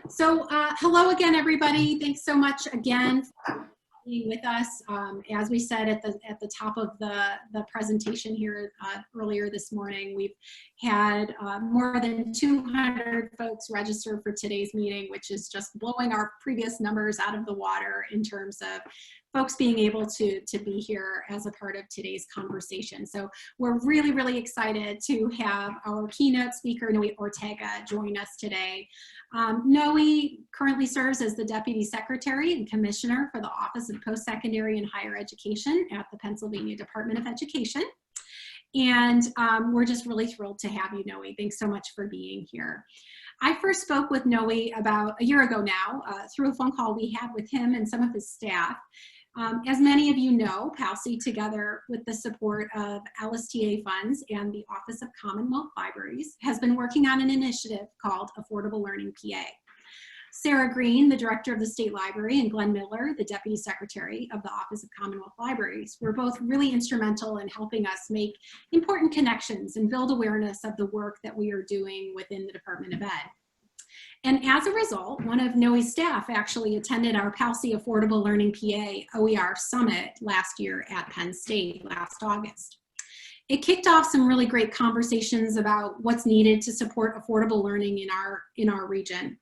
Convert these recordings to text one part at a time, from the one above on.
So hello again, everybody. Thanks so much again for being with us. As we said at the top of the presentation here earlier this morning, we've had more than 200 folks register for today's meeting, which is just blowing our previous numbers out of the water in terms of folks being able to be here as a part of today's conversation. So we're really, really excited to have our keynote speaker, Noe Ortega, join us today. Noe currently serves as the Deputy Secretary and Commissioner for the Office of Postsecondary and Higher Education at the Pennsylvania Department of Education. And we're just really thrilled to have you, Noe. Thanks so much for being here. I first spoke with Noe about a year ago now through a phone call we had with him and some of his staff. As many of you know, PALCI, together with the support of LSTA funds and the Office of Commonwealth Libraries, has been working on an initiative called Affordable Learning PA. Sarah Green, the director of the State Library, and Glenn Miller, the Deputy Secretary of the Office of Commonwealth Libraries, were both really instrumental in helping us make important connections and build awareness of the work that we are doing within the Department of Ed. And as a result, one of Noe's staff actually attended our PALCI Affordable Learning PA OER Summit last year at Penn State last August. It kicked off some really great conversations about what's needed to support affordable learning in our region.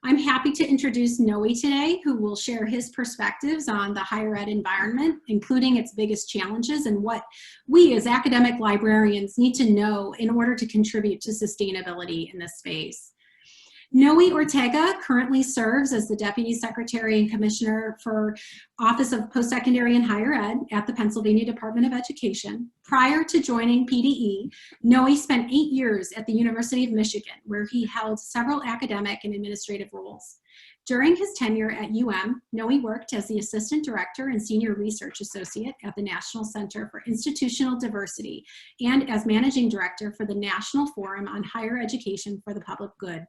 I'm happy to introduce Noe today, who will share his perspectives on the higher ed environment, including its biggest challenges and what we as academic librarians need to know in order to contribute to sustainability in this space. Noe Ortega currently serves as the Deputy Secretary and Commissioner for Office of Postsecondary and Higher Ed at the Pennsylvania Department of Education. Prior to joining PDE, Noe spent 8 years at the University of Michigan, where he held several academic and administrative roles. During his tenure at UM, Noe worked as the Assistant Director and Senior Research Associate at the National Center for Institutional Diversity and as Managing Director for the National Forum on Higher Education for the Public Good.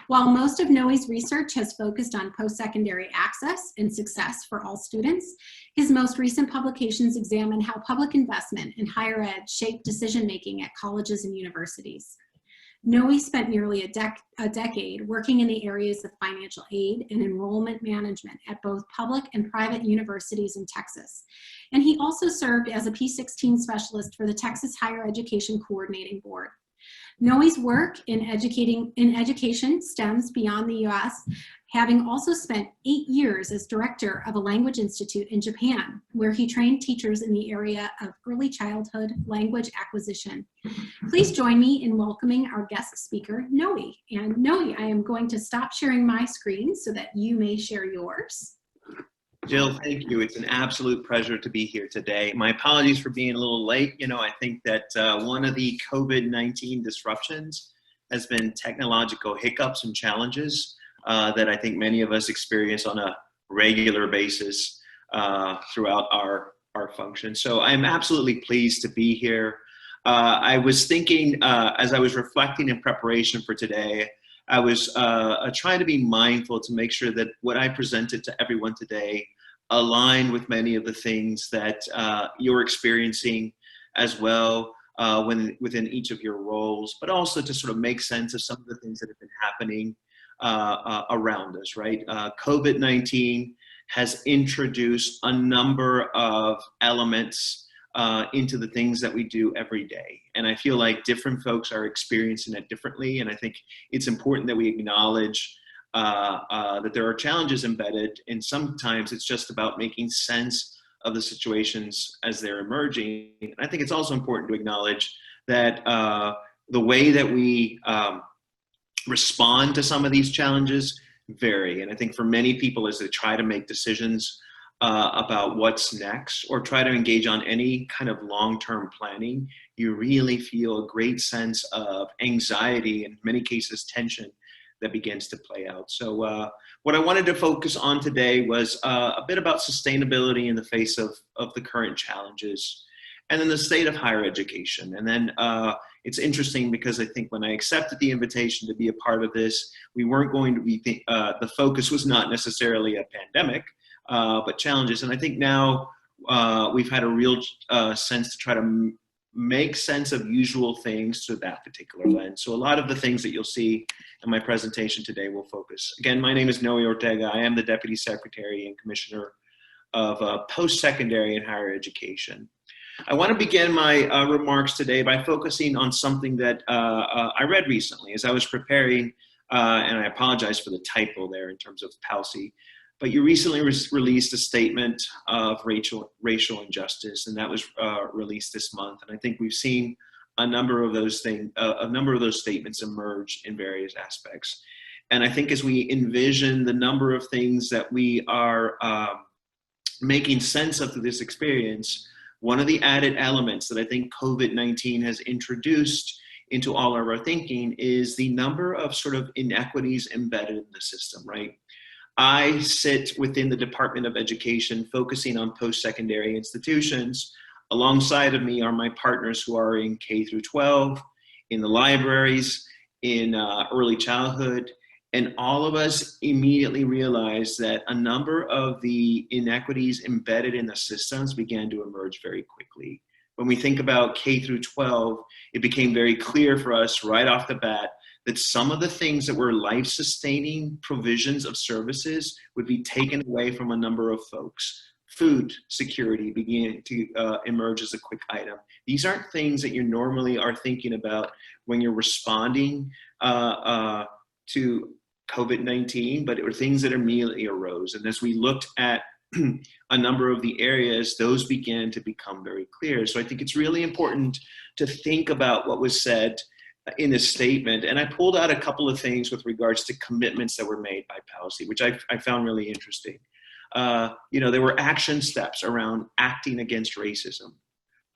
While most of Noe's research has focused on post-secondary access and success for all students, his most recent publications examine how public investment in higher ed shaped decision-making at colleges and universities. Noe spent nearly a decade working in the areas of financial aid and enrollment management at both public and private universities in Texas. And he also served as a P16 specialist for the Texas Higher Education Coordinating Board. Noe's work in education stems beyond the US, having also spent 8 years as director of a language institute in Japan, where he trained teachers in the area of early childhood language acquisition. Please join me in welcoming our guest speaker, Noe. And Noe, I am going to stop sharing my screen so that you may share yours. Jill, thank you. It's an absolute pleasure to be here today. My apologies for being a little late. You know, I think that one of the COVID-19 disruptions has been technological hiccups and challenges that I think many of us experience on a regular basis throughout our function. So I'm absolutely pleased to be here. I was thinking as I was reflecting in preparation for today, I was trying to be mindful to make sure that what I presented to everyone today aligned with many of the things that you're experiencing as well within each of your roles, but also to sort of make sense of some of the things that have been happening around us, right? COVID-19 has introduced a number of elements into the things that we do every day. And I feel like different folks are experiencing it differently. And I think it's important that we acknowledge that there are challenges embedded, and sometimes it's just about making sense of the situations as they're emerging. And I think it's also important to acknowledge that the way that we respond to some of these challenges vary. And I think for many people, as they try to make decisions about what's next or try to engage on any kind of long-term planning, you really feel a great sense of anxiety, in many cases tension, that begins to play out. So what I wanted to focus on today was a bit about sustainability in the face of the current challenges, and then the state of higher education. And then it's interesting because I think when I accepted the invitation to be a part of this, we weren't going to be, the focus was not necessarily a pandemic, but challenges. And I think now we've had a real sense to try to make sense of usual things through that particular lens. So a lot of the things that you'll see in my presentation today will focus. Again, my name is Noe Ortega. I am the Deputy Secretary and Commissioner of Postsecondary and Higher Education. I want to begin my remarks today by focusing on something that I read recently as I was preparing, and I apologize for the typo there in terms of PALCI, but you recently released a statement of racial injustice, and that was released this month. And I think we've seen a number of those statements emerge in various aspects. And I think as we envision the number of things that we are making sense of through this experience, one of the added elements that I think COVID-19 has introduced into all of our thinking is the number of sort of inequities embedded in the system, right? I sit within the Department of Education focusing on post-secondary institutions. Alongside of me are my partners who are in K through 12, in the libraries, in early childhood, and all of us immediately realized that a number of the inequities embedded in the systems began to emerge very quickly. When we think about K through 12, it became very clear for us right off the bat that some of the things that were life-sustaining provisions of services would be taken away from a number of folks. Food security began to emerge as a quick item. These aren't things that you normally are thinking about when you're responding to COVID-19, but it were things that immediately arose. And as we looked at a number of the areas, those began to become very clear. So I think it's really important to think about what was said in this statement. And I pulled out a couple of things with regards to commitments that were made by PALCI, which I found really interesting. There were action steps around acting against racism,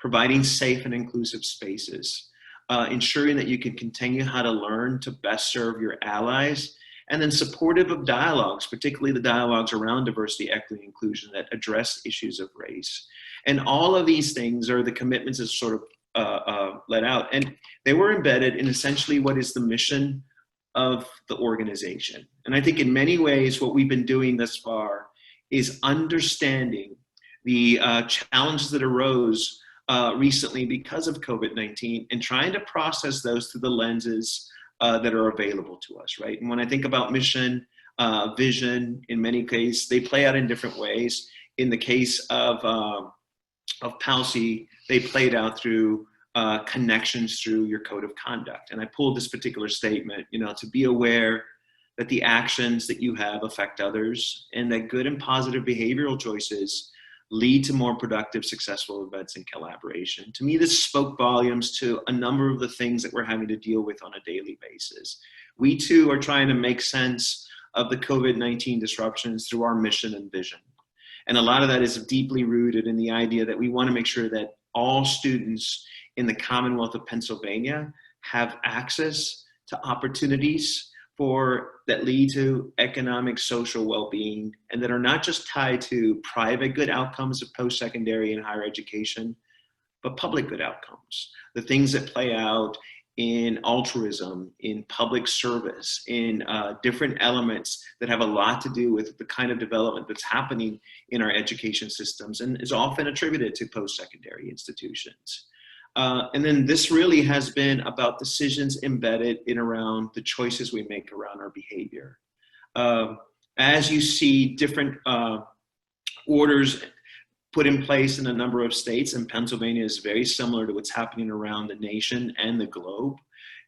providing safe and inclusive spaces, ensuring that you can continue how to learn to best serve your allies, and then supportive of dialogues, particularly the dialogues around diversity, equity, and inclusion that address issues of race. And all of these things are the commitments that sort of let out. And they were embedded in essentially what is the mission of the organization. And I think in many ways, what we've been doing thus far is understanding the challenges that arose recently because of COVID-19 and trying to process those through the lenses that are available to us, right? And when I think about mission, vision, in many cases, they play out in different ways. In the case of PALCI, they played out through connections through your code of conduct. And I pulled this particular statement, to be aware that the actions that you have affect others and that good and positive behavioral choices lead to more productive, successful events and collaboration. To me, this spoke volumes to a number of the things that we're having to deal with on a daily basis. We too are trying to make sense of the COVID-19 disruptions through our mission and vision. And a lot of that is deeply rooted in the idea that we want to make sure that all students in the Commonwealth of Pennsylvania have access to opportunities that lead to economic, social well-being, and that are not just tied to private good outcomes of post-secondary and higher education, but public good outcomes. The things that play out in altruism, in public service, in different elements that have a lot to do with the kind of development that's happening in our education systems and is often attributed to post-secondary institutions. And then this really has been about decisions embedded in around the choices we make around our behavior. As you see different orders put in place in a number of states, and Pennsylvania is very similar to what's happening around the nation and the globe,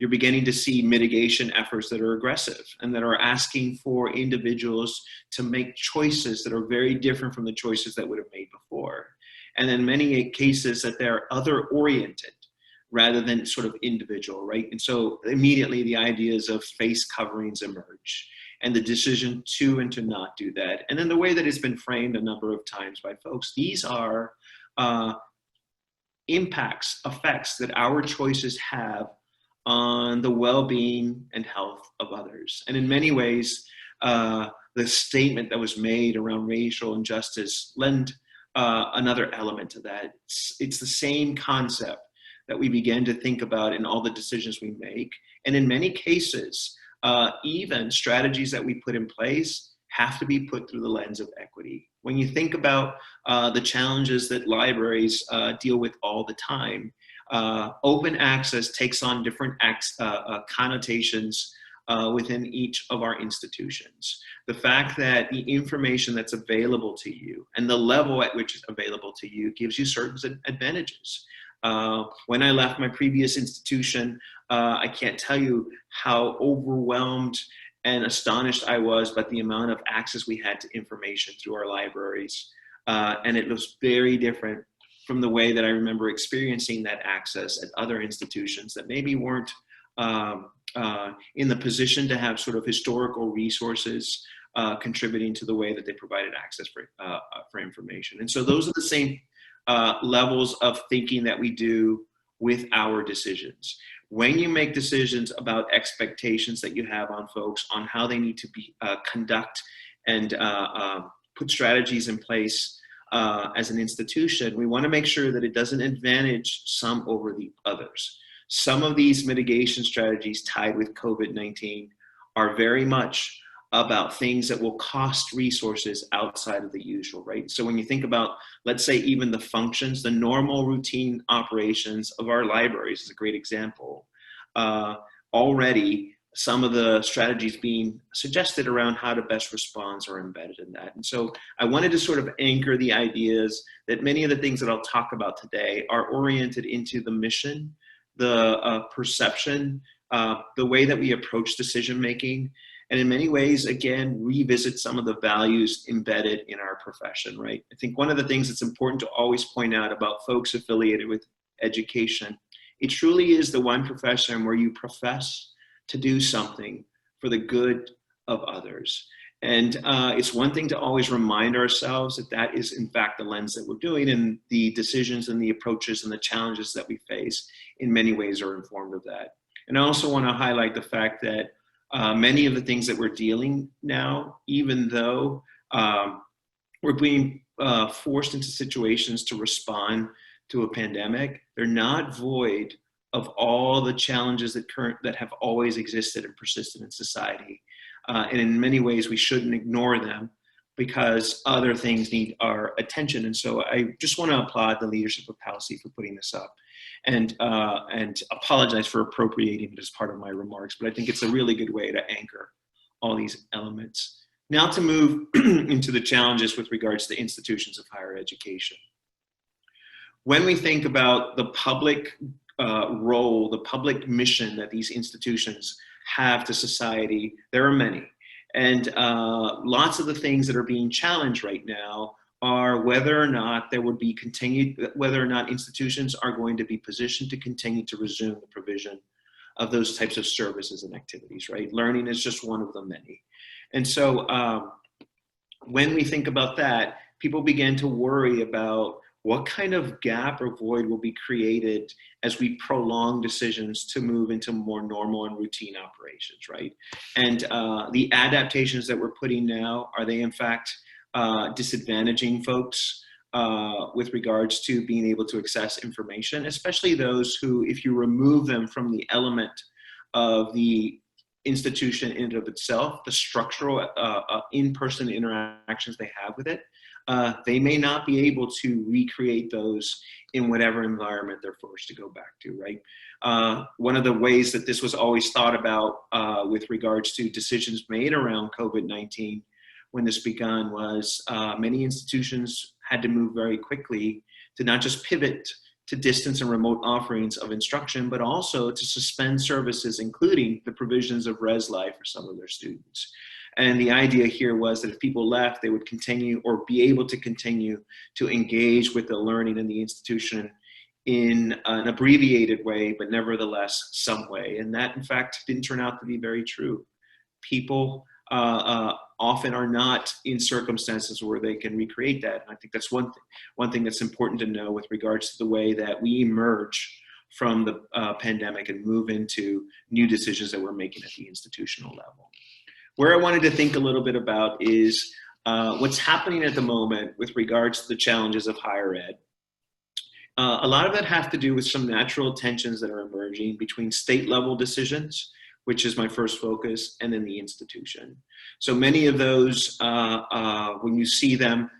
you're beginning to see mitigation efforts that are aggressive and that are asking for individuals to make choices that are very different from the choices that would have made before. And in many cases that they're other-oriented rather than sort of individual, right? And so immediately the ideas of face coverings emerge and the decision to and to not do that. And then the way that it's been framed a number of times by folks, these are effects that our choices have on the well-being and health of others. And in many ways, the statement that was made around racial injustice lend another element to that. It's the same concept that we begin to think about in all the decisions we make. And in many cases, even strategies that we put in place have to be put through the lens of equity. When you think about the challenges that libraries deal with all the time, Open access takes on different connotations within each of our institutions. The fact that the information that's available to you and the level at which it's available to you gives you certain advantages. When I left my previous institution, I can't tell you how overwhelmed and astonished I was by the amount of access we had to information through our libraries. And it was very different from the way that I remember experiencing that access at other institutions that maybe weren't in the position to have sort of historical resources contributing to the way that they provided access for information. And so those are the same levels of thinking that we do with our decisions. When you make decisions about expectations that you have on folks on how they need to be conduct and put strategies in place as an institution, we want to make sure that it doesn't advantage some over the others. Some of these mitigation strategies tied with COVID-19 are very much about things that will cost resources outside of the usual, right? So when you think about, let's say, even the functions, the normal routine operations of our libraries is a great example. Already, some of the strategies being suggested around how to best respond are embedded in that. And so I wanted to sort of anchor the ideas that many of the things that I'll talk about today are oriented into the mission, the perception, the way that we approach decision-making, and in many ways, again, revisit some of the values embedded in our profession, right? I think one of the things that's important to always point out about folks affiliated with education, it truly is the one profession where you profess to do something for the good of others. And it's one thing to always remind ourselves that that is, in fact, the lens that we're doing, and the decisions and the approaches and the challenges that we face in many ways are informed of that. And I also want to highlight the fact that many of the things that we're dealing now, even though we're being forced into situations to respond to a pandemic, they're not void of all the challenges that have always existed and persisted in society. And in many ways, we shouldn't ignore them because other things need our attention. And so I just want to applaud the leadership of PALCI for putting this up and apologize for appropriating it as part of my remarks, but I think it's a really good way to anchor all these elements. Now to move into the challenges with regards to institutions of higher education. When we think about the public role, the public mission that these institutions have to society, there are many. And lots of the things that are being challenged right now are whether or not there would be whether or not institutions are going to be positioned to continue to resume the provision of those types of services and activities, right? Learning is just one of the many. And so when we think about that, people begin to worry about what kind of gap or void will be created as we prolong decisions to move into more normal and routine operations, right? And the adaptations that we're putting now, are they in fact disadvantaging folks with regards to being able to access information, especially those who, if you remove them from the element of the institution in and of itself, the structural in-person interactions they have with it, they may not be able to recreate those in whatever environment they're forced to go back to, right? One of the ways that this was always thought about with regards to decisions made around COVID-19 when this began was many institutions had to move very quickly to not just pivot to distance and remote offerings of instruction, but also to suspend services, including the provisions of Res Life for some of their students. And the idea here was that if people left, they would continue or be able to continue to engage with the learning in the institution in an abbreviated way, but nevertheless some way. And that, in fact, didn't turn out to be very true. People often are not in circumstances where they can recreate that. And I think that's one thing that's important to know with regards to the way that we emerge from the pandemic and move into new decisions that we're making at the institutional level. Where I wanted to think a little bit about is what's happening at the moment with regards to the challenges of higher ed. A lot of that has to do with some natural tensions that are emerging between state level decisions, which is my first focus, and then the institution. So many of those, when you see them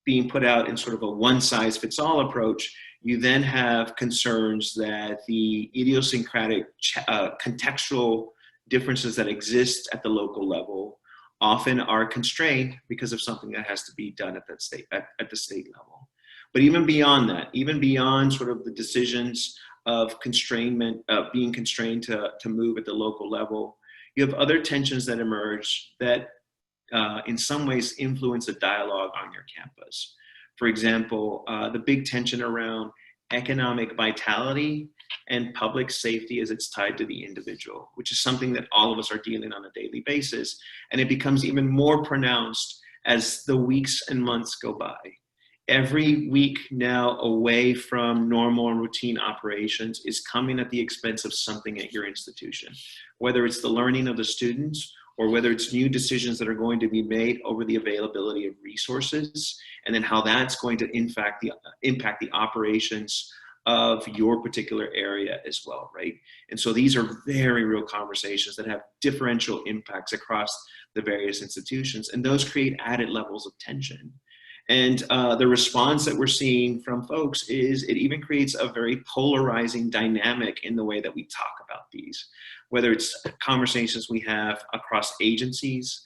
being put out in sort of a one-size-fits-all approach, You then have concerns that the idiosyncratic contextual differences that exist at the local level often are constrained because of something that has to be done at that at the state level. But even beyond that, even beyond sort of the decisions of constrainment, being constrained to move at the local level, you have other tensions that emerge that in some ways influence a dialogue on your campus. For example, the big tension around economic vitality and public safety as it's tied to the individual, which is something that all of us are dealing on a daily basis. And it becomes even more pronounced as the weeks and months go by. Every week now away from normal and routine operations is coming at the expense of something at your institution, whether it's the learning of the students or whether it's new decisions that are going to be made over the availability of resources, and then how that's going to impact the operations of your particular area as well, right? And so these are very real conversations that have differential impacts across the various institutions, and those create added levels of tension. And the response that we're seeing from folks is it even creates a very polarizing dynamic in the way that we talk about these, whether it's conversations we have across agencies,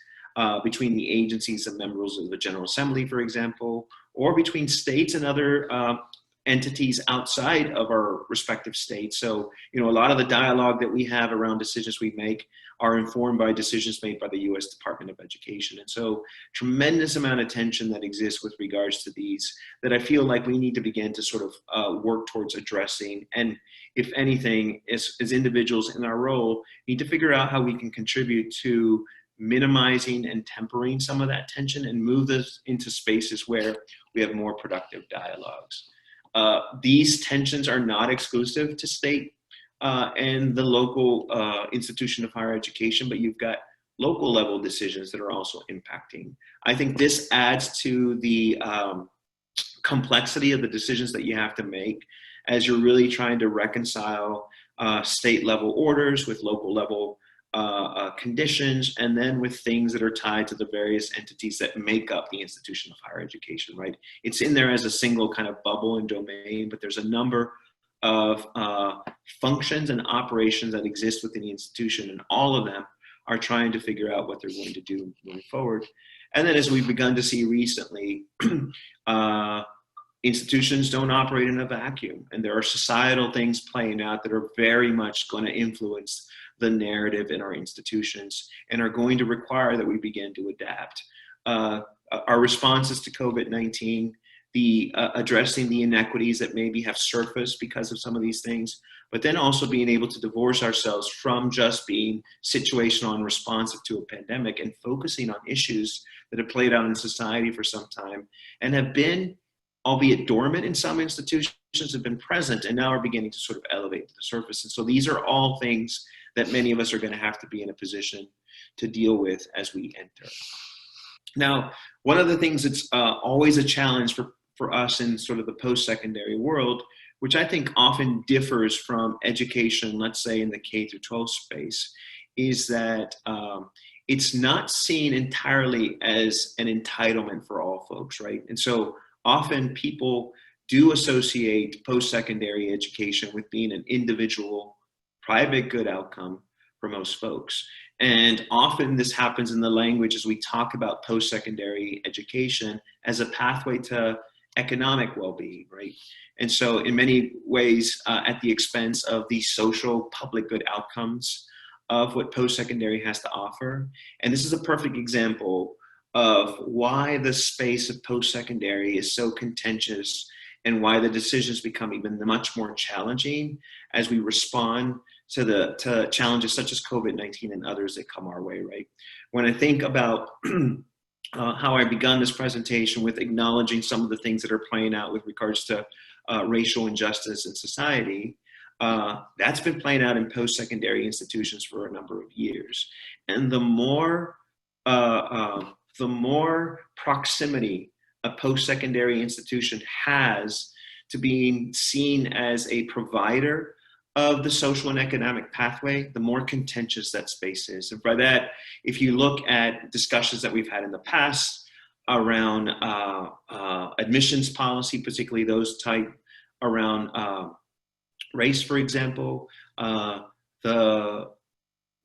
between the agencies and members of the General Assembly, for example, or between states and other entities outside of our respective states. So, a lot of the dialogue that we have around decisions we make are informed by decisions made by the U.S. Department of Education. And so tremendous amount of tension that exists with regards to these that I feel like we need to begin to sort of work towards addressing. And if anything, as individuals in our role, need to figure out how we can contribute to minimizing and tempering some of that tension and move this into spaces where we have more productive dialogues. These tensions are not exclusive to state and the local institution of higher education, but you've got local level decisions that are also impacting. I think this adds to the complexity of the decisions that you have to make as you're really trying to reconcile state level orders with local level conditions, and then with things that are tied to the various entities that make up the institution of higher education, right? It's in there as a single kind of bubble and domain, but there's a number of functions and operations that exist within the institution, and all of them are trying to figure out what they're going to do moving forward. And then as we've begun to see recently, institutions don't operate in a vacuum, and there are societal things playing out that are very much going to influence the narrative in our institutions and are going to require that we begin to adapt. Our responses to COVID-19, the addressing the inequities that maybe have surfaced because of some of these things, but then also being able to divorce ourselves from just being situational and responsive to a pandemic and focusing on issues that have played out in society for some time and have been, albeit dormant in some institutions, have been present and now are beginning to sort of elevate to the surface. And so these are all things that many of us are going to have to be in a position to deal with as we enter. Now, one of the things that's always a challenge for us in sort of the post-secondary world, which I think often differs from education, let's say in the K through 12 space, is that it's not seen entirely as an entitlement for all folks, right? And so often people do associate post-secondary education with being an individual, private good outcome for most folks. And often this happens in the language as we talk about post-secondary education as a pathway to economic well-being, right? And so in many ways at the expense of the social public good outcomes of what post-secondary has to offer. And this is a perfect example of why the space of post-secondary is so contentious and why the decisions become even much more challenging as we respond to challenges such as COVID-19 and others that come our way, right? When I think about how I begun this presentation with acknowledging some of the things that are playing out with regards to racial injustice in society, that's been playing out in post-secondary institutions for a number of years. And the more proximity a post-secondary institution has to being seen as a provider of the social and economic pathway, the more contentious that space is. And by that, if you look at discussions that we've had in the past around admissions policy, particularly those type around race, for example, the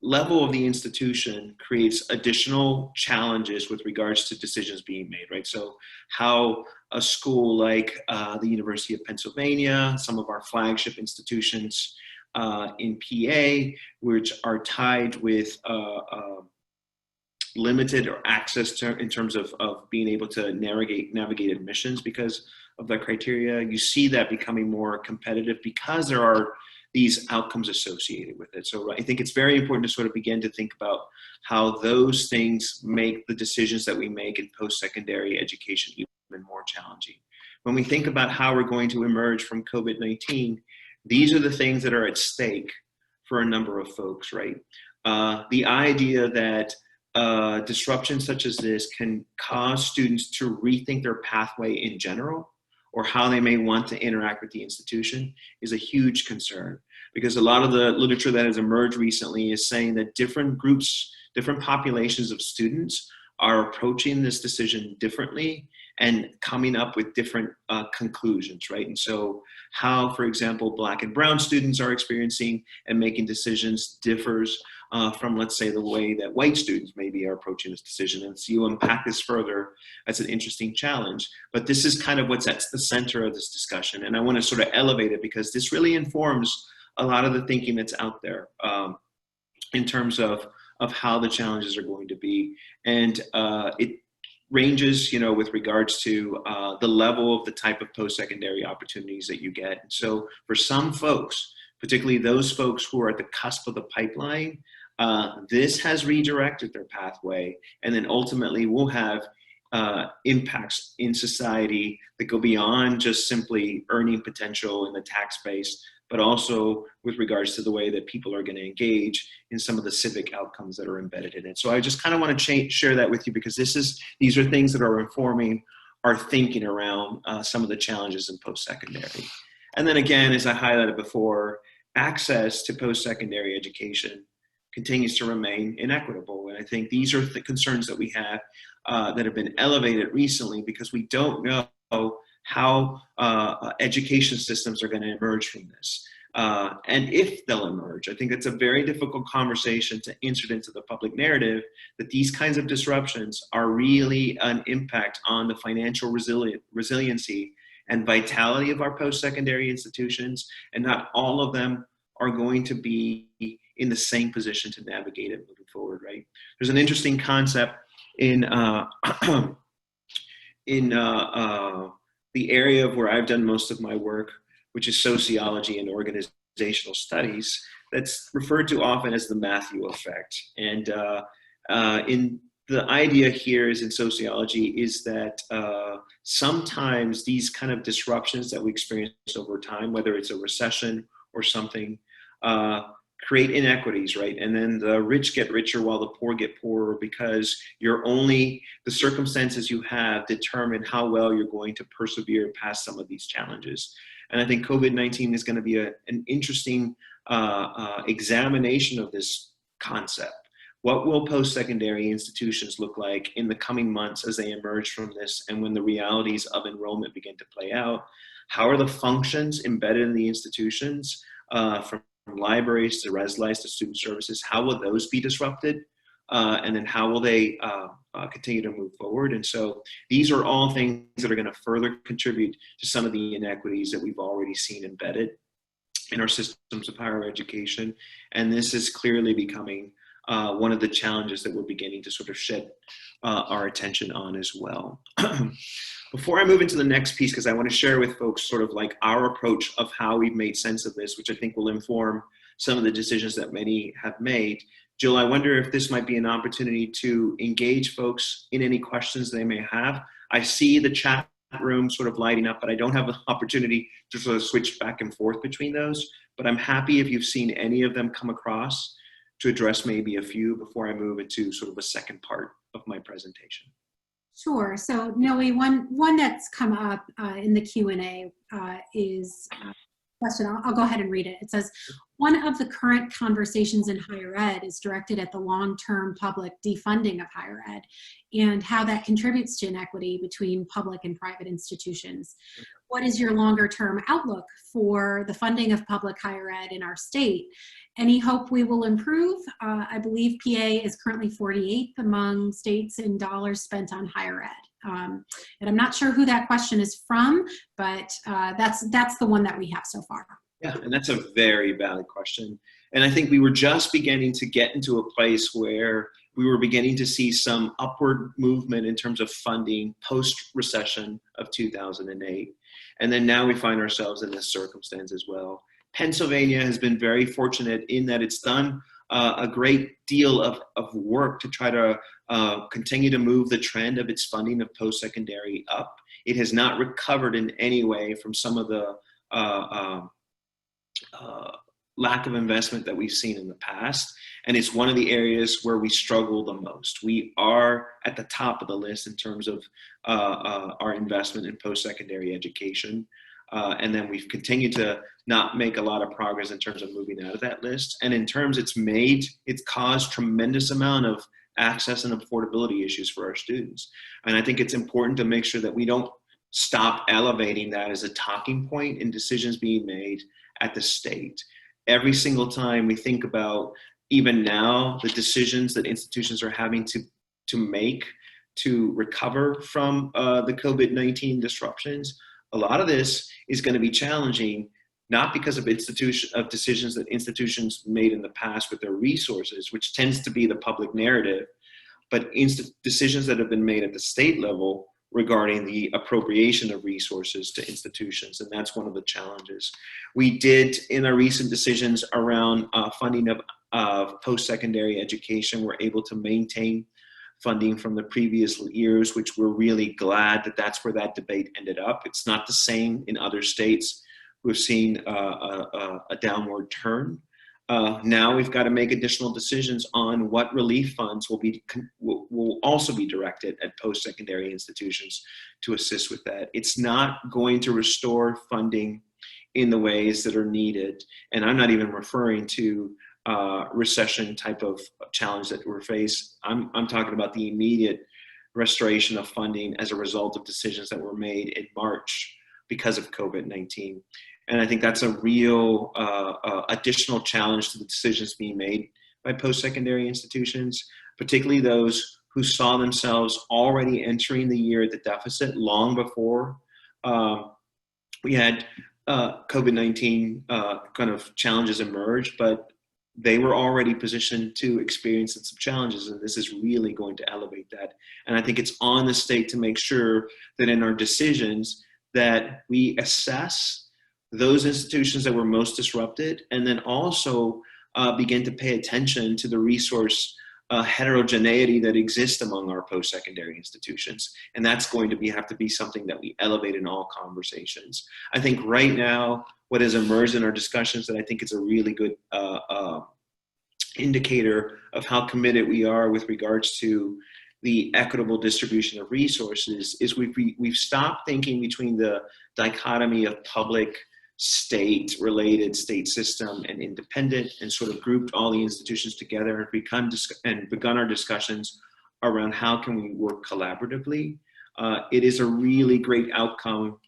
level of the institution creates additional challenges with regards to decisions being made, right? So how a school like the University of Pennsylvania, some of our flagship institutions in PA, which are tied with limited or access to, in terms of being able to navigate admissions because of the criteria, you see that becoming more competitive because there are these outcomes associated with it. So I think it's very important to sort of begin to think about how those things make the decisions that we make in post-secondary education even more challenging. When we think about how we're going to emerge from COVID-19, these are the things that are at stake for a number of folks, right? The idea that disruption such as this can cause students to rethink their pathway in general or how they may want to interact with the institution is a huge concern, because a lot of the literature that has emerged recently is saying that different groups, different populations of students are approaching this decision differently and coming up with different conclusions, right? And so how, for example, Black and Brown students are experiencing and making decisions differs from, let's say, the way that white students maybe are approaching this decision. And so you unpack this further, that's an interesting challenge. But this is kind of what's at the center of this discussion. And I want to sort of elevate it because this really informs a lot of the thinking that's out there in terms of how the challenges are going to be. And it ranges, you know, with regards to the level of the type of post-secondary opportunities that you get. And so for some folks, particularly those folks who are at the cusp of the pipeline, this has redirected their pathway, and then ultimately will have impacts in society that go beyond just simply earning potential in the tax base, but also with regards to the way that people are going to engage in some of the civic outcomes that are embedded in it. So I just kind of want to share that with you because these are things that are informing our thinking around some of the challenges in post-secondary. And then again, as I highlighted before, access to post-secondary education continues to remain inequitable. And I think these are the concerns that we have that have been elevated recently because we don't know how education systems are going to emerge from this. And if they'll emerge. I think it's a very difficult conversation to insert into the public narrative that these kinds of disruptions are really an impact on the financial resiliency and vitality of our post-secondary institutions, and not all of them are going to be in the same position to navigate it moving forward, right? There's an interesting concept in the area of where I've done most of my work, which is sociology and organizational studies, that's referred to often as the Matthew effect. And the idea here is in sociology is that sometimes these kind of disruptions that we experience over time, whether it's a recession or something, create inequities, right? And then the rich get richer while the poor get poorer because the circumstances you have determine how well you're going to persevere past some of these challenges. And I think COVID-19 is going to be an interesting examination of this concept. What will post-secondary institutions look like in the coming months as they emerge from this and when the realities of enrollment begin to play out? How are the functions embedded in the institutions from libraries to res life to student services? How will those be disrupted? And then how will they continue to move forward? And so these are all things that are going to further contribute to some of the inequities that we've already seen embedded in our systems of higher education. And this is clearly becoming one of the challenges that we're beginning to sort of shed our attention on as well. Before I move into the next piece, because I want to share with folks sort of like our approach of how we've made sense of this, which I think will inform some of the decisions that many have made. Jill, I wonder if this might be an opportunity to engage folks in any questions they may have. I see the chat room sort of lighting up, but I don't have an opportunity to sort of switch back and forth between those. But I'm happy if you've seen any of them come across to address maybe a few before I move into sort of a second part of my presentation. Sure. So Noe, one that's come up in the Q&A is a question. I'll go ahead and read it. It says, one of the current conversations in higher ed is directed at the long-term public defunding of higher ed and how that contributes to inequity between public and private institutions. what is your longer term outlook for the funding of public higher ed in our state? Any hope we will improve? I believe PA is currently 48th among states in dollars spent on higher ed. And I'm not sure who that question is from, but that's the one that we have so far. Yeah, and that's a very valid question. And I think we were just beginning to get into a place where we were beginning to see some upward movement in terms of funding post-recession of 2008. And then now we find ourselves in this circumstance as well. Pennsylvania has been very fortunate in that it's done a great deal of work to try to continue to move the trend of its funding of post-secondary up. It has not recovered in any way from some of the lack of investment that we've seen in the past. And it's one of the areas where we struggle the most. We are at the top of the list in terms of our investment in post-secondary education. And then we've continued to not make a lot of progress in terms of moving out of that list. And in terms it's caused tremendous amount of access and affordability issues for our students. And I think it's important to make sure that we don't stop elevating that as a talking point in decisions being made at the state. Every single time we think about, even now, the decisions that institutions are having to make to recover from the COVID-19 disruptions, a lot of this is going to be challenging, not because of decisions that institutions made in the past with their resources, which tends to be the public narrative, but decisions that have been made at the state level regarding the appropriation of resources to institutions, and that's one of the challenges. We did, in our recent decisions around funding of post-secondary education, we're able to maintain funding from the previous years, which we're really glad that that's where that debate ended up. It's not the same in other states who have seen a downward turn. Now we've got to make additional decisions on what relief funds will also be directed at post-secondary institutions to assist with that. It's not going to restore funding in the ways that are needed. And I'm not even referring to recession type of challenge that we're faced. I'm talking about the immediate restoration of funding as a result of decisions that were made in March because of COVID-19. And I think that's a real additional challenge to the decisions being made by post-secondary institutions, particularly those who saw themselves already entering the year at the deficit long before we had COVID-19 kind of challenges emerge, but they were already positioned to experience some challenges, and this is really going to elevate that. And I think it's on the state to make sure that in our decisions that we assess those institutions that were most disrupted, and then also begin to pay attention to the resource heterogeneity that exists among our post-secondary institutions. And that's going to have to be something that we elevate in all conversations. I think right now, what has emerged in our discussions that I think is a really good indicator of how committed we are with regards to the equitable distribution of resources is we've stopped thinking between the dichotomy of public state-related state system and independent, and sort of grouped all the institutions together and begun our discussions around how can we work collaboratively. It is a really great outcome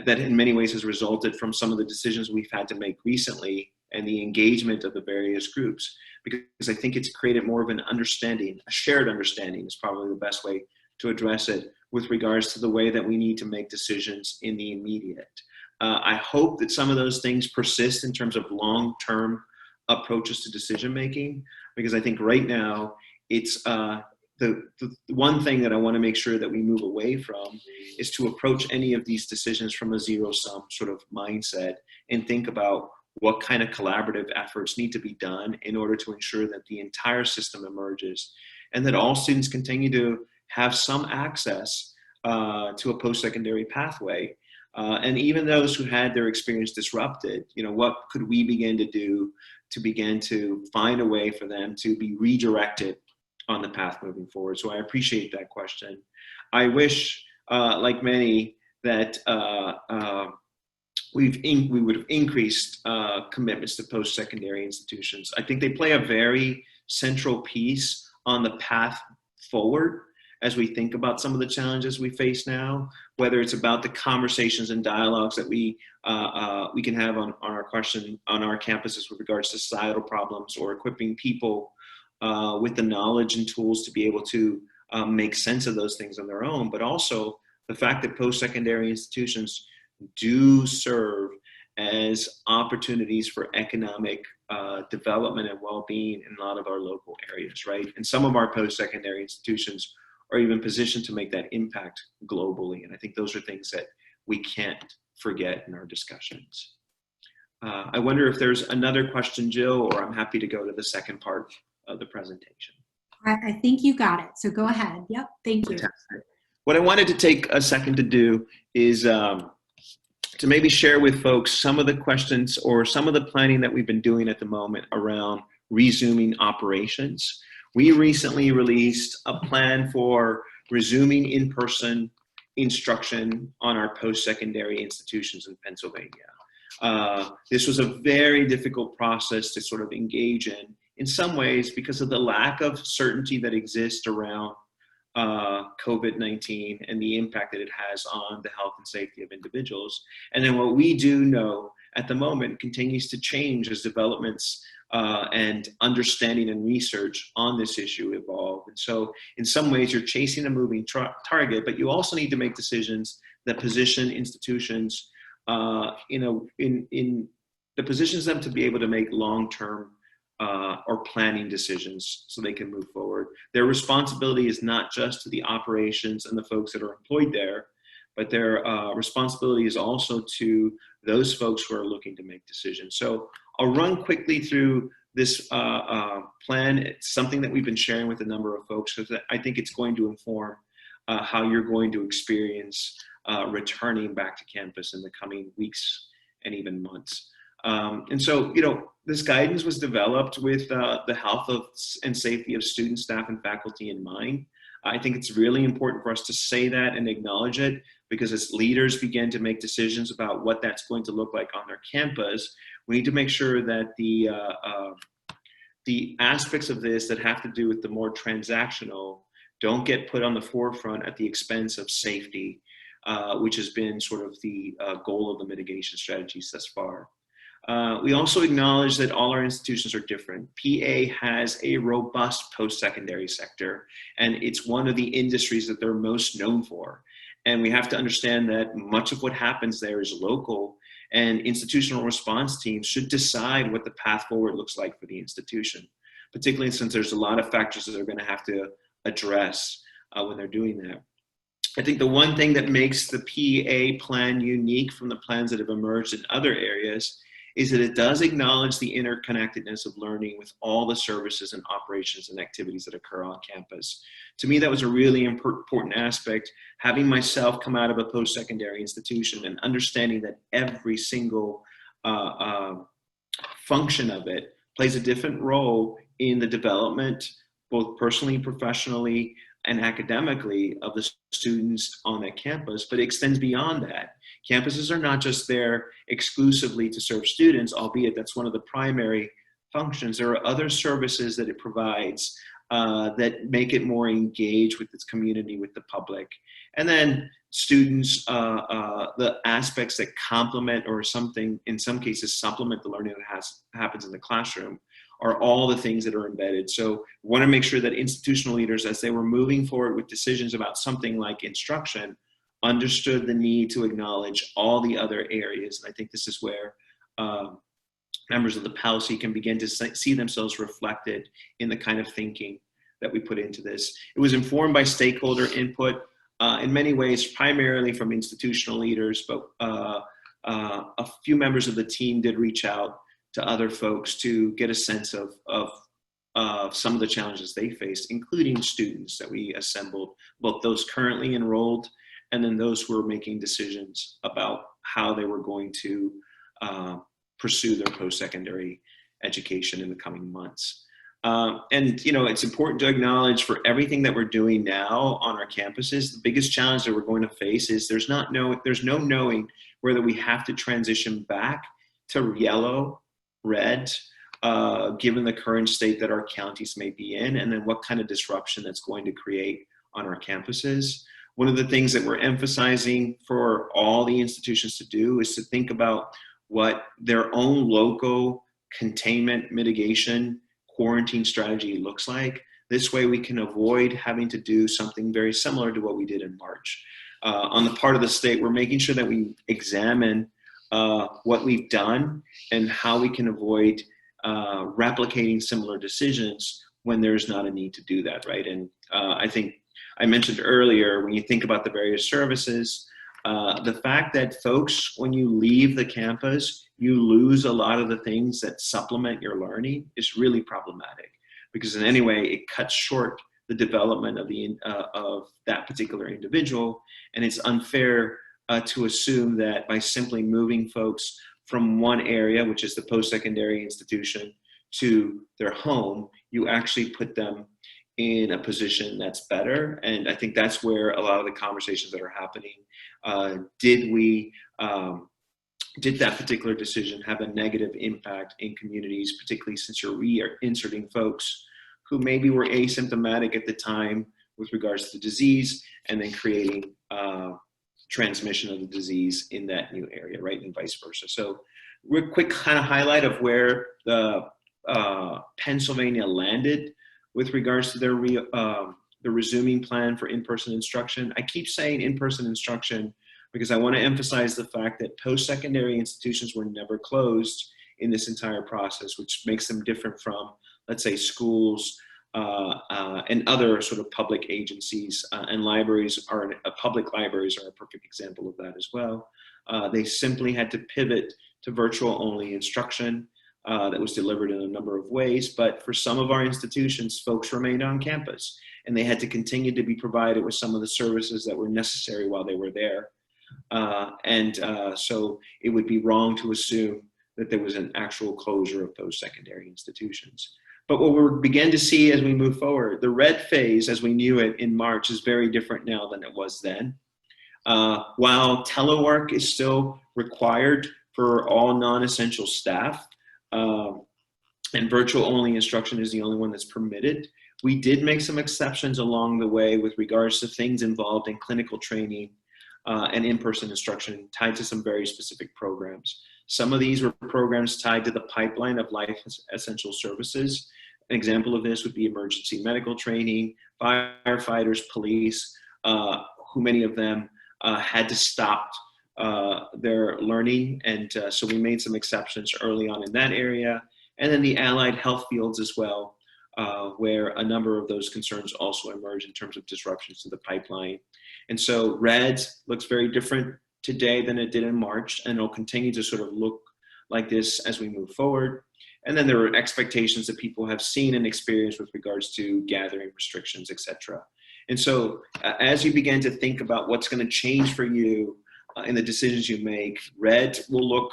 that in many ways has resulted from some of the decisions we've had to make recently and the engagement of the various groups, because I think it's created more of an understanding, a shared understanding is probably the best way to address it with regards to the way that we need to make decisions in the immediate. I hope that some of those things persist in terms of long-term approaches to decision-making, because I think right now it's the one thing that I want to make sure that we move away from is to approach any of these decisions from a zero-sum sort of mindset and think about what kind of collaborative efforts need to be done in order to ensure that the entire system emerges and that all students continue to have some access to a post-secondary pathway. And even those who had their experience disrupted, what could we begin to do to begin to find a way for them to be redirected on the path moving forward? So I appreciate that question. I wish, like many, that we would have increased commitments to post-secondary institutions. I think they play a very central piece on the path forward as we think about some of the challenges we face now, whether it's about the conversations and dialogues that we can have on our campuses with regards to societal problems, or equipping people with the knowledge and tools to be able to make sense of those things on their own, but also the fact that post-secondary institutions do serve as opportunities for economic development and well-being in a lot of our local areas, right? And some of our post-secondary institutions are even positioned to make that impact globally. And I think those are things that we can't forget in our discussions. I wonder if there's another question, Jill, or I'm happy to go to the second part of the presentation. I think you got it. So go ahead. Yep. Thank you. Fantastic. What I wanted to take a second to do is to maybe share with folks some of the questions or some of the planning that we've been doing at the moment around resuming operations. We recently released a plan for resuming in-person instruction on our post-secondary institutions in Pennsylvania. This was a very difficult process to sort of engage in some ways, because of the lack of certainty that exists around COVID-19 and the impact that it has on the health and safety of individuals. And then what we do know at the moment continues to change as developments and understanding and research on this issue evolve. And so in some ways you're chasing a moving target, but you also need to make decisions that position institutions that positions them to be able to make long-term or planning decisions so they can move forward. Their responsibility is not just to the operations and the folks that are employed there, but their responsibility is also to those folks who are looking to make decisions. So I'll run quickly through this plan. It's something that we've been sharing with a number of folks, because I think it's going to inform how you're going to experience returning back to campus in the coming weeks and even months. And so, this guidance was developed with the health and safety of students, staff, and faculty in mind. I think it's really important for us to say that and acknowledge it, because as leaders begin to make decisions about what that's going to look like on their campus, we need to make sure that the aspects of this that have to do with the more transactional don't get put on the forefront at the expense of safety, which has been sort of the goal of the mitigation strategies thus far. We also acknowledge that all our institutions are different. PA has a robust post-secondary sector, and it's one of the industries that they're most known for. And we have to understand that much of what happens there is local, and institutional response teams should decide what the path forward looks like for the institution, particularly since there's a lot of factors that they're going to have to address when they're doing that. I think the one thing that makes the PA plan unique from the plans that have emerged in other areas is that it does acknowledge the interconnectedness of learning with all the services and operations and activities that occur on campus. To me, that was a really important aspect, having myself come out of a post-secondary institution and understanding that every single function of it plays a different role in the development, both personally, professionally, and academically, of the students on that campus, but it extends beyond that. Campuses are not just there exclusively to serve students, albeit that's one of the primary functions. There are other services that it provides that make it more engaged with its community, with the public. And then students, the aspects that complement or something, in some cases, supplement the learning that happens in the classroom, are all the things that are embedded. So we want to make sure that institutional leaders, as they were moving forward with decisions about something like instruction, understood the need to acknowledge all the other areas. And I think this is where members of the PALCI can begin to see themselves reflected in the kind of thinking that we put into this. It was informed by stakeholder input in many ways, primarily from institutional leaders, but a few members of the team did reach out to other folks to get a sense of some of the challenges they faced, including students that we assembled, both those currently enrolled and then those who were making decisions about how they were going to pursue their post-secondary education in the coming months. And it's important to acknowledge, for everything that we're doing now on our campuses, the biggest challenge that we're going to face is there's no knowing whether we have to transition back to yellow, red, given the current state that our counties may be in, and then what kind of disruption that's going to create on our campuses. One of the things that we're emphasizing for all the institutions to do is to think about what their own local containment, mitigation, quarantine strategy looks like. This way we can avoid having to do something very similar to what we did in March. On the part of the state, we're making sure that we examine what we've done and how we can avoid replicating similar decisions when there's not a need to do that, right? And I think I mentioned earlier, when you think about the various services, the fact that folks, when you leave the campus, you lose a lot of the things that supplement your learning is really problematic, because in any way it cuts short the development of that particular individual, and it's unfair to assume that by simply moving folks from one area, which is the post-secondary institution, to their home, you actually put them in a position that's better. And I think that's where a lot of the conversations that are happening, did that particular decision have a negative impact in communities, particularly since you're reinserting folks who maybe were asymptomatic at the time with regards to the disease, and then creating transmission of the disease in that new area, right, and vice versa. So real quick kind of highlight of where the Pennsylvania landed with regards to their the resuming plan for in-person instruction. I keep saying in-person instruction because I want to emphasize the fact that post-secondary institutions were never closed in this entire process, which makes them different from, let's say, schools and other sort of public agencies, and libraries public libraries are a perfect example of that as well. They simply had to pivot to virtual only instruction that was delivered in a number of ways, but for some of our institutions, folks remained on campus and they had to continue to be provided with some of the services that were necessary while they were there. So it would be wrong to assume that there was an actual closure of post-secondary institutions. But what we begin to see as we move forward, the red phase as we knew it in March is very different now than it was then. While telework is still required for all non-essential staff, and virtual only instruction is the only one that's permitted, we did make some exceptions along the way with regards to things involved in clinical training and in-person instruction tied to some very specific programs. Some of these were programs tied to the pipeline of life essential services. An example of this would be emergency medical training, firefighters, police, who many of them had to stop their learning. And so we made some exceptions early on in that area. And then the allied health fields as well, where a number of those concerns also emerge in terms of disruptions to the pipeline. And so red looks very different today than it did in March, and it'll continue to sort of look like this as we move forward. And then there are expectations that people have seen and experienced with regards to gathering restrictions, et cetera. And so as you begin to think about what's going to change for you in the decisions you make, red will look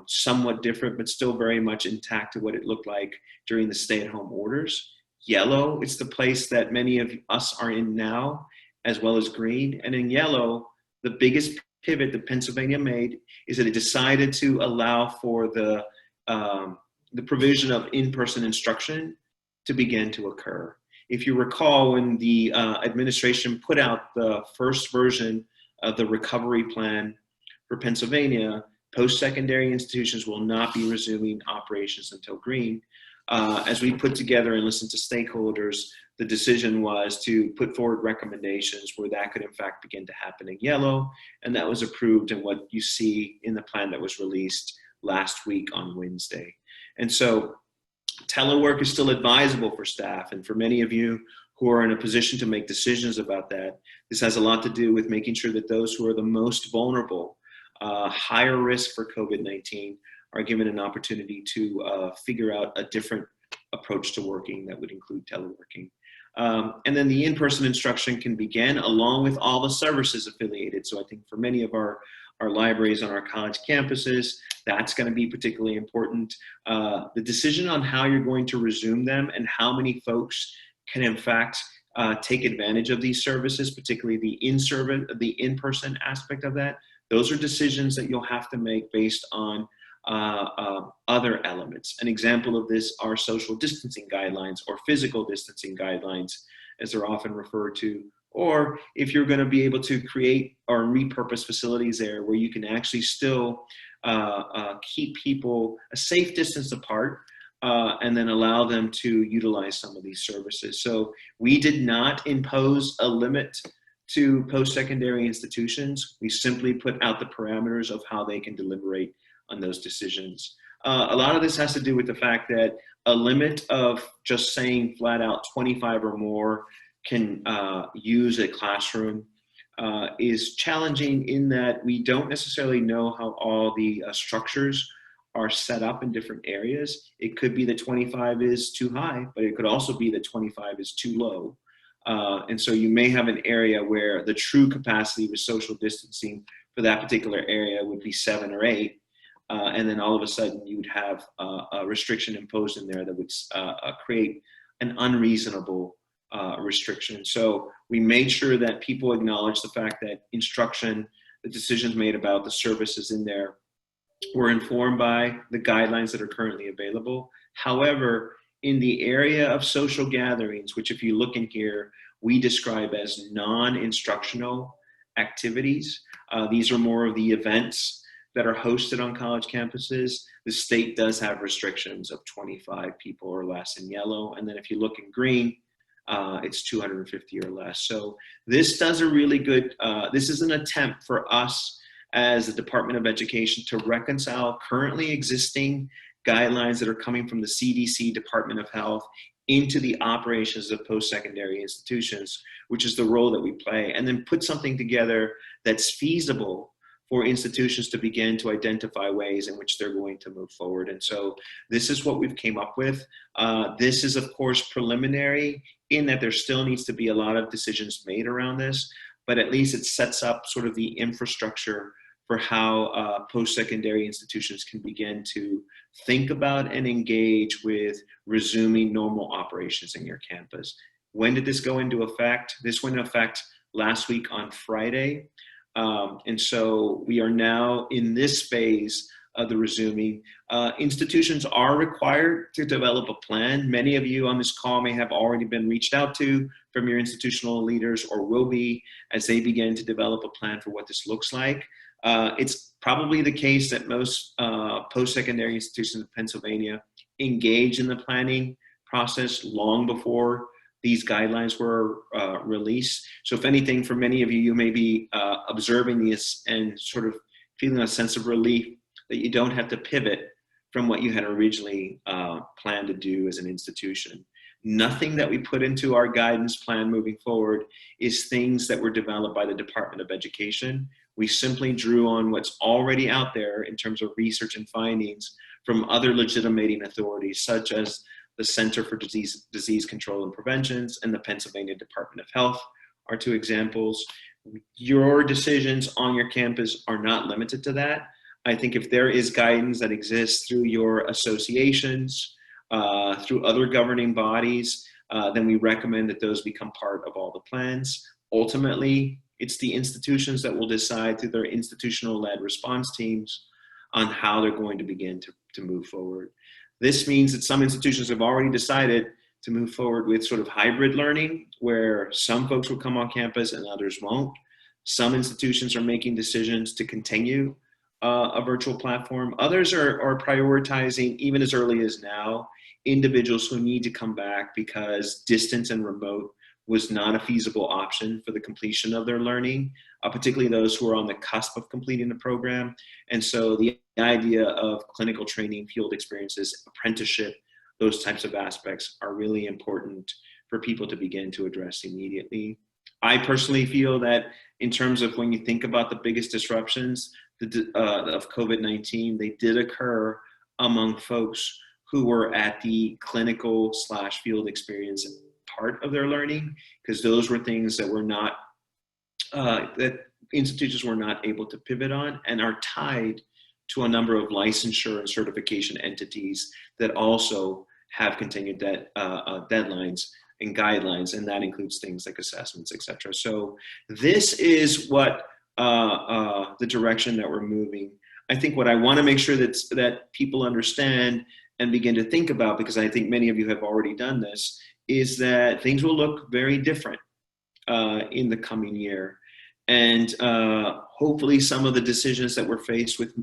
somewhat different, but still very much intact to what it looked like during the stay-at-home orders. Yellow, it's the place that many of us are in now, as well as green. And in yellow, the biggest pivot that Pennsylvania made is that it decided to allow for the provision of in-person instruction to begin to occur. If you recall, when the administration put out the first version of the recovery plan for Pennsylvania, post-secondary institutions will not be resuming operations until green. As we put together and listened to stakeholders, the decision was to put forward recommendations where that could in fact begin to happen in yellow, and that was approved in what you see in the plan that was released last week on Wednesday. And so telework is still advisable for staff, and for many of you who are in a position to make decisions about that, this has a lot to do with making sure that those who are the most vulnerable, higher risk for COVID-19, are given an opportunity to figure out a different approach to working that would include teleworking. And then the in-person instruction can begin along with all the services affiliated. So I think for many of our libraries on our college campuses, that's going to be particularly important. The decision on how you're going to resume them and how many folks can in fact take advantage of these services, particularly the in-person aspect of that, those are decisions that you'll have to make based on other elements. An example of this are social distancing guidelines or physical distancing guidelines, as they're often referred to. Or if you're going to be able to create or repurpose facilities there where you can actually still keep people a safe distance apart, and then allow them to utilize some of these services. So we did not impose a limit to post-secondary institutions. We simply put out the parameters of how they can deliberate on those decisions. A lot of this has to do with the fact that a limit of just saying flat out 25 or more can use a classroom is challenging in that we don't necessarily know how all the structures are set up in different areas. It could be that 25 is too high, but it could also be that 25 is too low. And so you may have an area where the true capacity with social distancing for that particular area would be 7 or 8. And then all of a sudden you would have a restriction imposed in there that would create an unreasonable restriction. So we made sure that people acknowledge the fact that instruction, the decisions made about the services in there were informed by the guidelines that are currently available. However, in the area of social gatherings, which if you look in here, we describe as non-instructional activities. These are more of the events that are hosted on college campuses. The state does have restrictions of 25 people or less in yellow. And then if you look in green, it's 250 or less. So this does a really good, this is an attempt for us as the Department of Education to reconcile currently existing guidelines that are coming from the CDC, Department of Health, into the operations of post-secondary institutions, which is the role that we play, and then put something together that's feasible for institutions to begin to identify ways in which they're going to move forward. And so this is what we've came up with. This is, of course, preliminary in that there still needs to be a lot of decisions made around this, but at least it sets up sort of the infrastructure for how post-secondary institutions can begin to think about and engage with resuming normal operations in your campus. When did this go into effect? This went into effect last week on Friday. And so we are now in this phase of the resuming. Institutions are required to develop a plan. Many of you on this call may have already been reached out to from your institutional leaders or will be as they begin to develop a plan for what this looks like. It's probably the case that most post-secondary institutions in Pennsylvania engage in the planning process long before these guidelines were released. So if anything, for many of you, you may be observing this and sort of feeling a sense of relief that you don't have to pivot from what you had originally planned to do as an institution. Nothing that we put into our guidance plan moving forward is things that were developed by the Department of Education. We simply drew on what's already out there in terms of research and findings from other legitimating authorities, such as the Center for Disease Control and Preventions and the Pennsylvania Department of Health are two examples. Your decisions on your campus are not limited to that. I think if there is guidance that exists through your associations, through other governing bodies, then we recommend that those become part of all the plans. Ultimately, it's the institutions that will decide through their institutional-led response teams on how they're going to begin to move forward. This means that some institutions have already decided to move forward with sort of hybrid learning, where some folks will come on campus and others won't. Some institutions are making decisions to continue a virtual platform. Others are prioritizing, even as early as now, individuals who need to come back because distance and remote was not a feasible option for the completion of their learning, particularly those who are on the cusp of completing the program. And so the idea of clinical training, field experiences, apprenticeship, those types of aspects are really important for people to begin to address immediately. I personally feel that in terms of when you think about the biggest disruptions of COVID-19, they did occur among folks who were at the clinical / field experience part of their learning, because those were things that were not, that institutions were not able to pivot on and are tied to a number of licensure and certification entities that also have continued deadlines and guidelines, and that includes things like assessments, et cetera. So this is what the direction that we're moving. I think what I want to make sure that people understand and begin to think about, because I think many of you have already done this, is that things will look very different in the coming year. And hopefully some of the decisions that we're faced with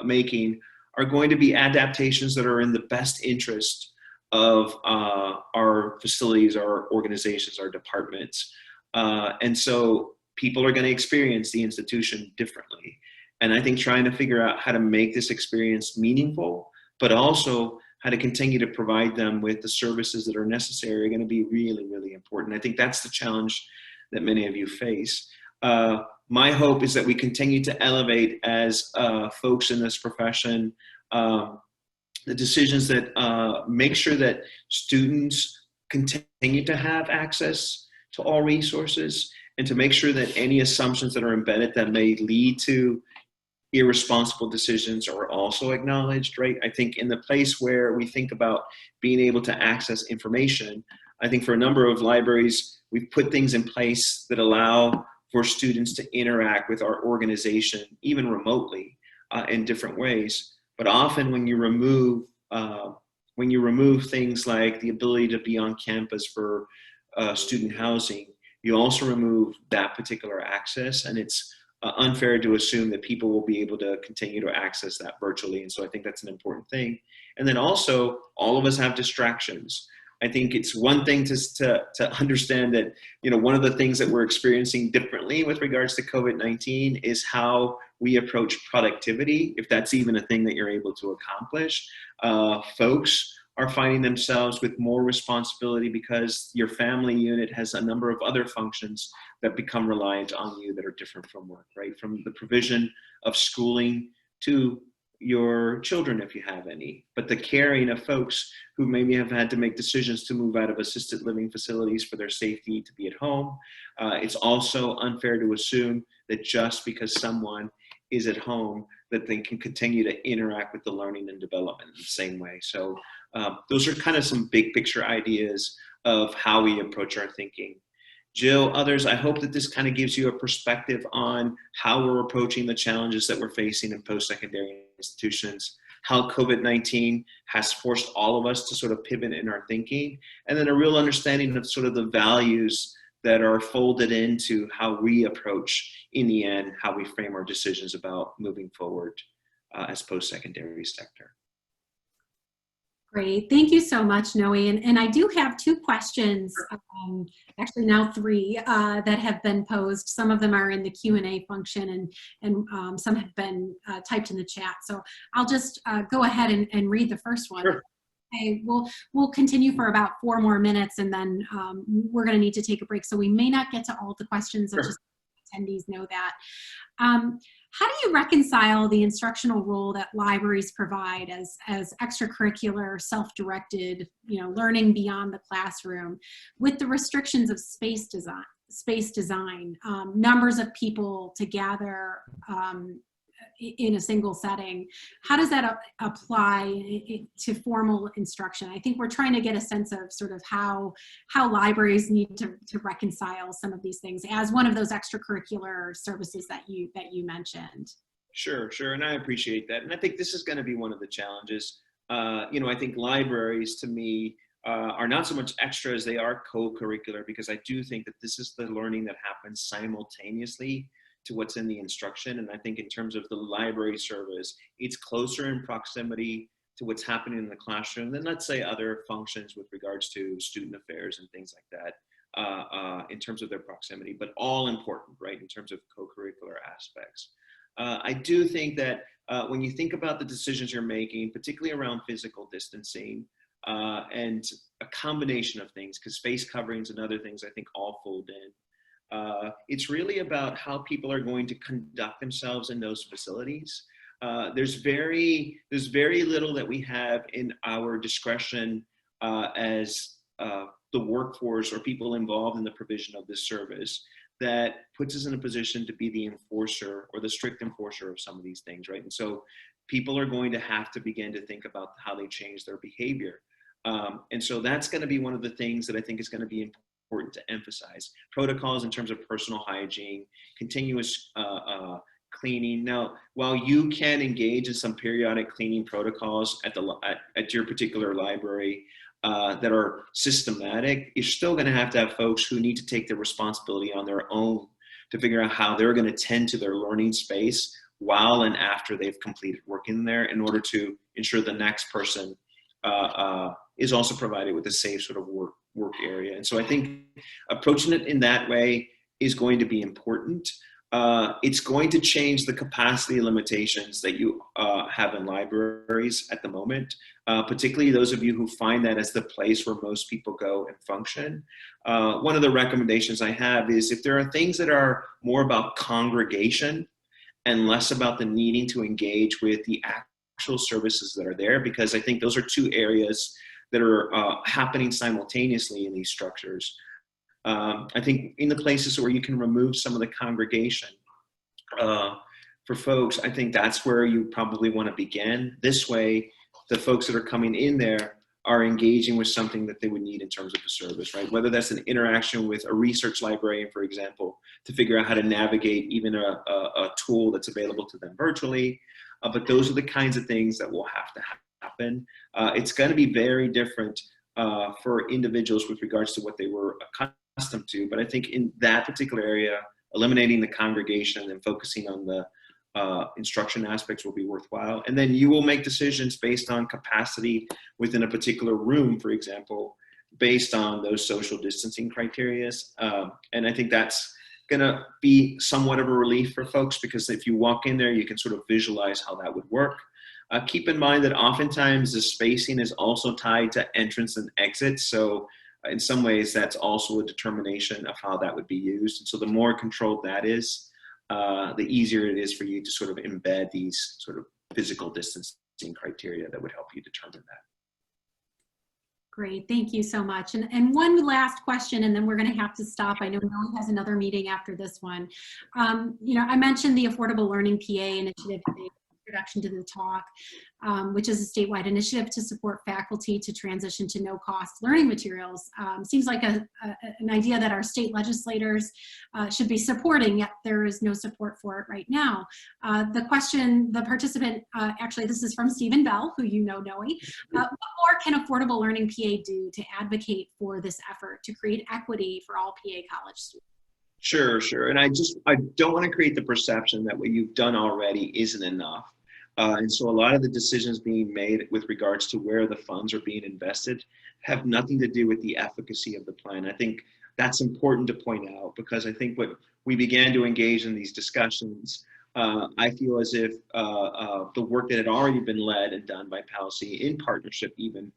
making are going to be adaptations that are in the best interest of our facilities, our organizations, our departments. And so people are going to experience the institution differently. And I think trying to figure out how to make this experience meaningful, but also how to continue to provide them with the services that are necessary are going to be really, really important. I think that's the challenge that many of you face. My hope is that we continue to elevate as folks in this profession the decisions that make sure that students continue to have access to all resources, and to make sure that any assumptions that are embedded that may lead to irresponsible decisions are also acknowledged, right? I think in the place where we think about being able to access information, I think for a number of libraries, we've put things in place that allow for students to interact with our organization, even remotely, in different ways. But often when you remove things like the ability to be on campus for student housing, you also remove that particular access, and it's unfair to assume that people will be able to continue to access that virtually. And so I think that's an important thing. And then also, all of us have distractions. I think it's one thing to understand that, you know, one of the things that we're experiencing differently with regards to COVID-19 is how we approach productivity, if that's even a thing that you're able to accomplish. Folks are finding themselves with more responsibility because your family unit has a number of other functions that become reliant on you that are different from work, right? From the provision of schooling to your children, if you have any, but the caring of folks who maybe have had to make decisions to move out of assisted living facilities for their safety to be at home. It's also unfair to assume that just because someone is at home that they can continue to interact with the learning and development in the same way. So those are kind of some big picture ideas of how we approach our thinking. Jill, others, I hope that this kind of gives you a perspective on how we're approaching the challenges that we're facing in post-secondary institutions, how COVID-19 has forced all of us to sort of pivot in our thinking, and then a real understanding of sort of the values that are folded into how we approach, in the end, how we frame our decisions about moving forward as post-secondary sector. Great. Thank you so much, Noe. And I do have two questions, actually now three, that have been posed. Some of them are in the Q&A function, and some have been typed in the chat. So I'll just go ahead and read the first one. Sure. Okay, we'll continue for about 4 more minutes, and then we're going to need to take a break. So we may not get to all the questions. Sure. Just attendees know that. How do you reconcile the instructional role that libraries provide as extracurricular, self-directed, learning beyond the classroom, with the restrictions of space design, numbers of people to gather in a single setting? How does that apply to formal instruction? I think we're trying to get a sense of sort of how libraries need to reconcile some of these things as one of those extracurricular services that you mentioned. Sure, and I appreciate that. And I think this is going to be one of the challenges. I think libraries, to me, are not so much extra as they are co-curricular, because I do think that this is the learning that happens simultaneously to what's in the instruction. And I think in terms of the library service, it's closer in proximity to what's happening in the classroom than, let's say, other functions with regards to student affairs and things like that, in terms of their proximity, but all important, right, in terms of co-curricular aspects. I do think that when you think about the decisions you're making, particularly around physical distancing, and a combination of things, because face coverings and other things I think all fold in, it's really about how people are going to conduct themselves in those facilities. There's very little that we have in our discretion as the workforce or people involved in the provision of this service that puts us in a position to be the enforcer or the strict enforcer of some of these things, right? And so people are going to have to begin to think about how they change their behavior. And so that's going to be one of the things that I think is going to be important to emphasize. Protocols in terms of personal hygiene, continuous cleaning. Now, while you can engage in some periodic cleaning protocols at your particular library that are systematic, you're still going to have folks who need to take their responsibility on their own to figure out how they're going to tend to their learning space while and after they've completed work in there, in order to ensure the next person is also provided with a safe sort of work area. And so I think approaching it in that way is going to be important. It's going to change the capacity limitations that you have in libraries at the moment, particularly those of you who find that as the place where most people go and function. One of the recommendations I have is, if there are things that are more about congregation and less about the needing to engage with the actual services that are there, because I think those are two areas that are happening simultaneously in these structures. I think in the places where you can remove some of the congregation for folks, I think that's where you probably want to begin. This way, the folks that are coming in there are engaging with something that they would need in terms of a service, right? Whether that's an interaction with a research librarian, for example, to figure out how to navigate even a tool that's available to them virtually. But those are the kinds of things that will have to happen. It's going to be very different for individuals with regards to what they were accustomed to. But I think in that particular area, eliminating the congregation and focusing on the instruction aspects will be worthwhile. And then you will make decisions based on capacity within a particular room, for example, based on those social distancing criteria. And I think that's going to be somewhat of a relief for folks, because if you walk in there, you can sort of visualize how that would work. Keep in mind that oftentimes the spacing is also tied to entrance and exit. So in some ways, that's also a determination of how that would be used. And so the more controlled that is, the easier it is for you to sort of embed these sort of physical distancing criteria that would help you determine that. Great, thank you so much. And one last question, and then we're going to have to stop. I know Noe has another meeting after this one. I mentioned the Affordable Learning PA initiative in the introduction to the talk, which is a statewide initiative to support faculty to transition to no-cost learning materials. Seems like an idea that our state legislators should be supporting, yet there is no support for it right now. The participant, actually this is from Stephen Bell, who you know, Noe. What more can Affordable Learning PA do to advocate for this effort to create equity for all PA college students? Sure. And I don't want to create the perception that what you've done already isn't enough. And so a lot of the decisions being made with regards to where the funds are being invested have nothing to do with the efficacy of the plan. I think that's important to point out, because I think what we began to engage in these discussions, I feel as if the work that had already been led and done by PALCI, in partnership even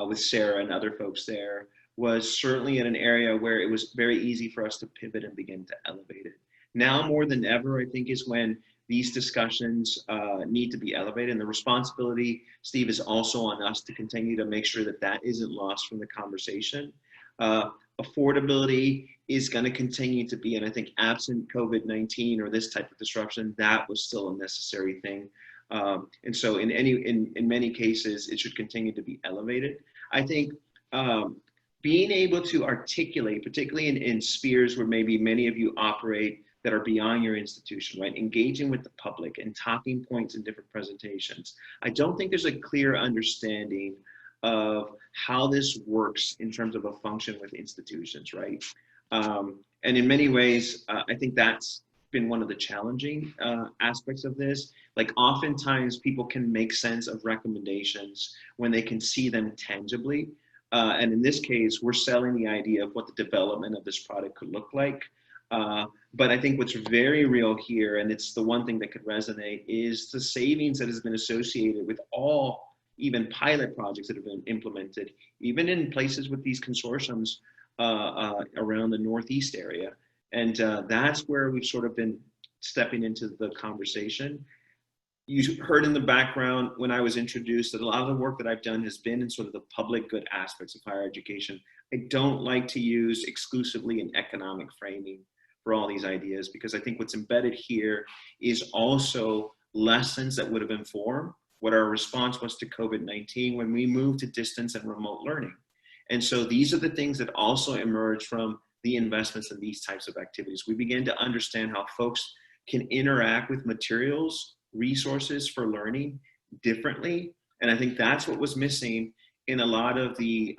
with Sarah and other folks there, was certainly in an area where it was very easy for us to pivot and begin to elevate it. Now more than ever, I think, is when these discussions need to be elevated, and the responsibility, Steve, is also on us to continue to make sure that that isn't lost from the conversation. Affordability is going to continue to be, and I think absent COVID-19 or this type of disruption, that was still a necessary thing. And so in many cases, it should continue to be elevated. I think being able to articulate, particularly in spheres where maybe many of you operate that are beyond your institution, right? Engaging with the public and talking points in different presentations. I don't think there's a clear understanding of how this works in terms of a function with institutions, right? And in many ways, I think that's been one of the challenging aspects of this. Like, oftentimes people can make sense of recommendations when they can see them tangibly. And in this case, we're selling the idea of what the development of this product could look like. But I think what's very real here, and it's the one thing that could resonate, is the savings that has been associated with all even pilot projects that have been implemented, even in places with these consortiums around the Northeast area. And that's where we've sort of been stepping into the conversation. You heard in the background when I was introduced that a lot of the work that I've done has been in sort of the public good aspects of higher education. I don't like to use exclusively an economic framing for all these ideas, because I think what's embedded here is also lessons that would have informed what our response was to COVID-19 when we moved to distance and remote learning. And so these are the things that also emerge from the investments in these types of activities. We began to understand how folks can interact with materials, resources for learning differently. And I think that's what was missing in a lot of the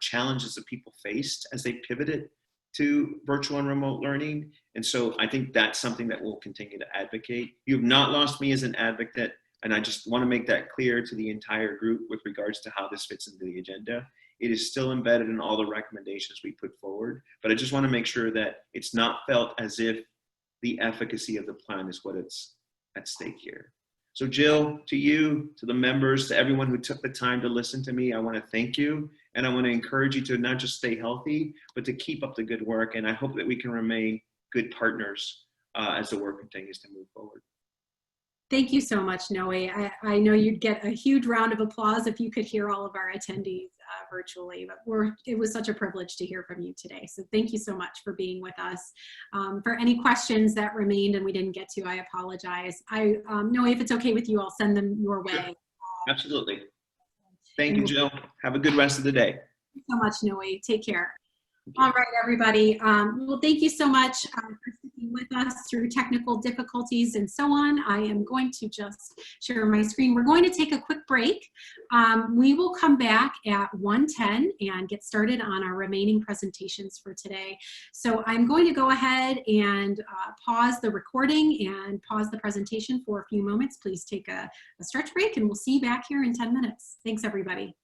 challenges that people faced as they pivoted to virtual and remote learning. And so I think that's something that we'll continue to advocate. You have not lost me as an advocate, and I just want to make that clear to the entire group with regards to how this fits into the agenda. It is still embedded in all the recommendations we put forward, but I just want to make sure that it's not felt as if the efficacy of the plan is what it's at stake here. So Jill, to you, to the members, to everyone who took the time to listen to me, I want to thank you. And I want to encourage you to not just stay healthy, but to keep up the good work. And I hope that we can remain good partners as the work continues to move forward. Thank you so much, Noe. I know you'd get a huge round of applause if you could hear all of our attendees virtually, but it was such a privilege to hear from you today. So thank you so much for being with us. For any questions that remained and we didn't get to, I apologize. Noe, if it's okay with you, I'll send them your way. Sure. Absolutely. Thank you, Jill. Have a good rest of the day. Thank you so much, Noe. Take care. All right, everybody. Well, thank you so much for sticking with us through technical difficulties and so on. I am going to just share my screen. We're going to take a quick break. We will come back at 1:10 and get started on our remaining presentations for today. So I'm going to go ahead and pause the recording and pause the presentation for a few moments. Please take a stretch break and we'll see you back here in 10 minutes. Thanks, everybody.